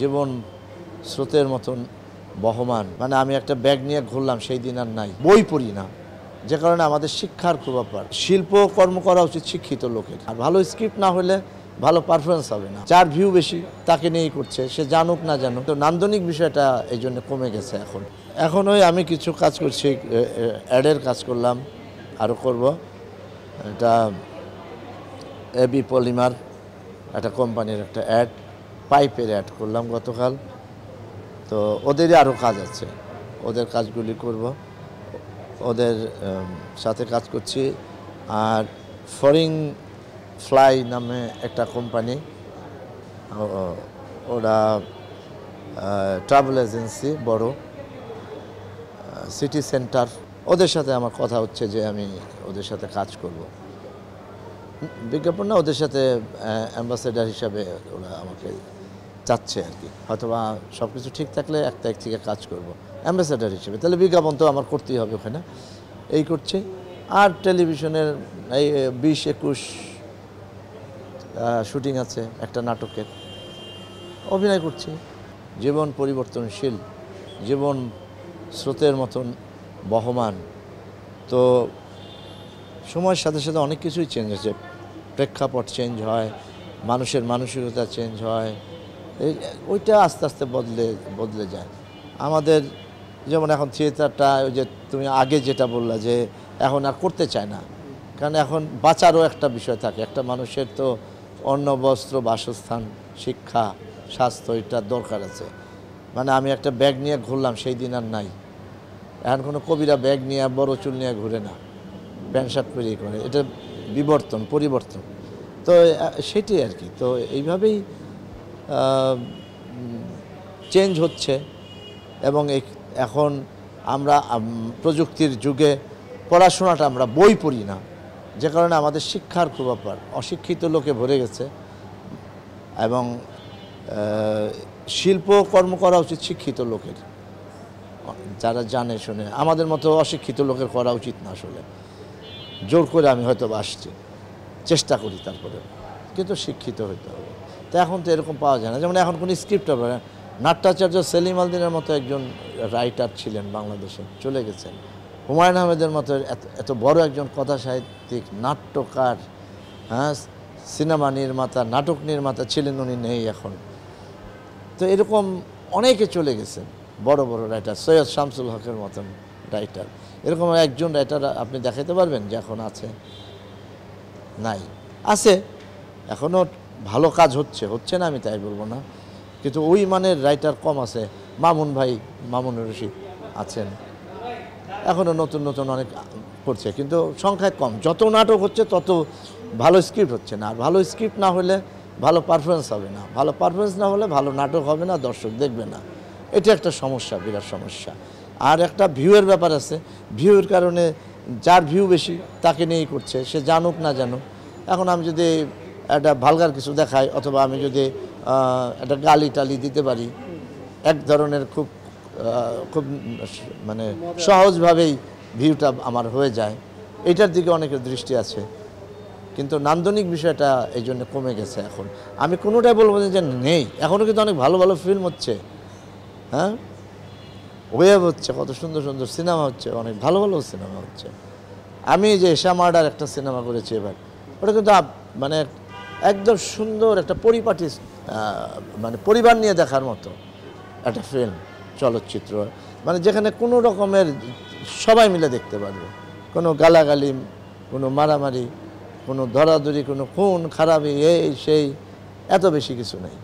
জীবন স্রোতের মতন বহমান। মানে আমি একটা ব্যাগ নিয়ে ঘুরলাম, সেই দিন আর নাই। বই পড়ি না, যে কারণে আমাদের শিক্ষার খুব অভাব। শিল্প কর্ম করা উচিত শিক্ষিত লোকের। আর ভালো স্ক্রিপ্ট না হলে ভালো পারফরমেন্স হবে না। যার ভিউ বেশি তাকে নিয়েই করছে, সে জানুক না জানুক। তো নান্দনিক বিষয়টা এই জন্য কমে গেছে। এখন ওই আমি কিছু কাজ করছি, অ্যাডের কাজ করলাম, আরও করব। এটা এবি পলিমার একটা কোম্পানির একটা অ্যাড, পাইপের অ্যাড করলাম গতকাল। তো ওদেরই আরও কাজ আছে, ওদের কাজগুলি করব, ওদের সাথে কাজ করছি। আর ফরিং ফ্লাই নামে একটা কোম্পানি, ওরা ট্রাভেল এজেন্সি, বড় সিটি সেন্টার, ওদের সাথে আমার কথা হচ্ছে যে আমি ওদের সাথে কাজ করব। বিজ্ঞাপন না, ওদের সাথে অ্যাম্বাসেডার হিসাবে ওরা আমাকে চাচ্ছে আর কি। হয়তোবা সব কিছু ঠিক থাকলে 1 তারিখ থেকে কাজ করব অ্যাম্বাসেডার হিসেবে। তাহলে বিজ্ঞাপন তো আমার করতেই হবে ওখানে, এই করছে। আর টেলিভিশনের এই 20-21 শুটিং আছে একটা নাটকের, অভিনয় করছি। জীবন পরিবর্তনশীল, জীবন স্রোতের মতন বহমান। তো সময়ের সাথে সাথে অনেক কিছুই চেঞ্জ হয়েছে, প্রেক্ষাপট চেঞ্জ হয়, মানুষের মানসিকতা চেঞ্জ হয়, ওইটা আস্তে আস্তে বদলে যায়। আমাদের যেমন এখন থিয়েটারটা, ওই যে তুমি আগে যেটা বললা যে এখন আর করতে চায় না, কারণ এখন বাঁচারও একটা বিষয় থাকে। একটা মানুষের তো অন্ন, বস্ত্র, বাসস্থান, শিক্ষা, স্বাস্থ্য, এটার দরকার আছে। মানে আমি একটা ব্যাগ নিয়ে ঘুরলাম, সেই দিন আর নাই। এখন কোনো কবিরা ব্যাগ নিয়ে বড় চুল নিয়ে ঘুরে না, প্যান্ট শার্ট পরিয়ে করে। এটা পরিবর্তন। তো সেটাই আর কি। তো এইভাবেই চেঞ্জ হচ্ছে। এবং এখন আমরা প্রযুক্তির যুগে পড়াশোনাটা আমরা বই পড়ি না, যে কারণে আমাদের শিক্ষার খুব অভাব। অশিক্ষিত লোকে ভরে গেছে। এবং শিল্প কর্ম করা উচিত শিক্ষিত লোকের, যারা জানে শোনে। আমাদের মতো অশিক্ষিত লোকের করা উচিত না। আসলে জোর করে আমি হয়তো আসছি, চেষ্টা করি, তারপরে কিন্তু শিক্ষিত হইতে হবে। তো এখন তো এরকম পাওয়া যায় না। যেমন এখন কোনো স্ক্রিপ্ট হবে না। নাট্যাচার্য সেলিম আলদিনের মতো একজন রাইটার ছিলেন বাংলাদেশে, চলে গেছেন। হুমায়ুন আহমেদের মতো এত বড় একজন কথা সাহিত্যিক, নাট্যকার, হ্যাঁ, সিনেমা নির্মাতা, নাটক নির্মাতা ছিলেন, উনি নেই এখন। তো এরকম অনেকে চলে গেছেন, বড় বড় রাইটার, সৈয়দ শামসুল হকের মতন রাইটার। এরকম একজন রাইটার আপনি দেখাতে পারবেন যে এখন আছে? নাই। আছে, এখনও ভালো কাজ হচ্ছে না আমি তাই বলবো না, কিন্তু ওই মানের রাইটার কম আছে। মামুন রশিদ আছেন, এখনও নতুন নতুন অনেক করছে, কিন্তু সংখ্যায় কম। যত নাটক হচ্ছে তত ভালো স্ক্রিপ্ট হচ্ছে না। আর ভালো স্ক্রিপ্ট না হলে ভালো পারফরমেন্স হবে না, ভালো পারফরমেন্স না হলে ভালো নাটক হবে না, দর্শক দেখবে না। এটা একটা সমস্যা, বিরাট সমস্যা। আর একটা ভিউয়ের ব্যাপার আছে। ভিউয়ের কারণে যার ভিউ বেশি তাকে নিয়েই করছে, সে জানুক না জানুক। এখন আমি যদি একটা ভালগার কিছু দেখাই, অথবা আমি যদি একটা গালি টালি দিতে পারি, এক ধরনের খুব মানে সহজভাবেই ভিউটা আমার হয়ে যায়, এটার দিকে অনেকের দৃষ্টি আছে। কিন্তু নান্দনিক বিষয়টা এই জন্য কমে গেছে। এখন আমি কোনোটাই বলবো যে নেই, এখনও কিন্তু অনেক ভালো ভালো ফিল্ম হচ্ছে, হ্যাঁ, ওয়েব হচ্ছে, কত সুন্দর সুন্দর সিনেমা হচ্ছে, অনেক ভালো ভালো সিনেমা হচ্ছে। আমি যে এশা মার্ডার একটা সিনেমা করেছি এবার, ওটা কিন্তু মানে একদম সুন্দর একটা পরিপাটি, মানে পরিবার নিয়ে দেখার মতো একটা ফিল্ম, চলচ্চিত্র, মানে যেখানে কোনো রকমের সবাই মিলে দেখতে পারবে। কোনো গালাগালি, কোনো মারামারি, কোনো ধরাধরি, কোনো খুন খারাপি, এই সেই এত বেশি কিছু নেই।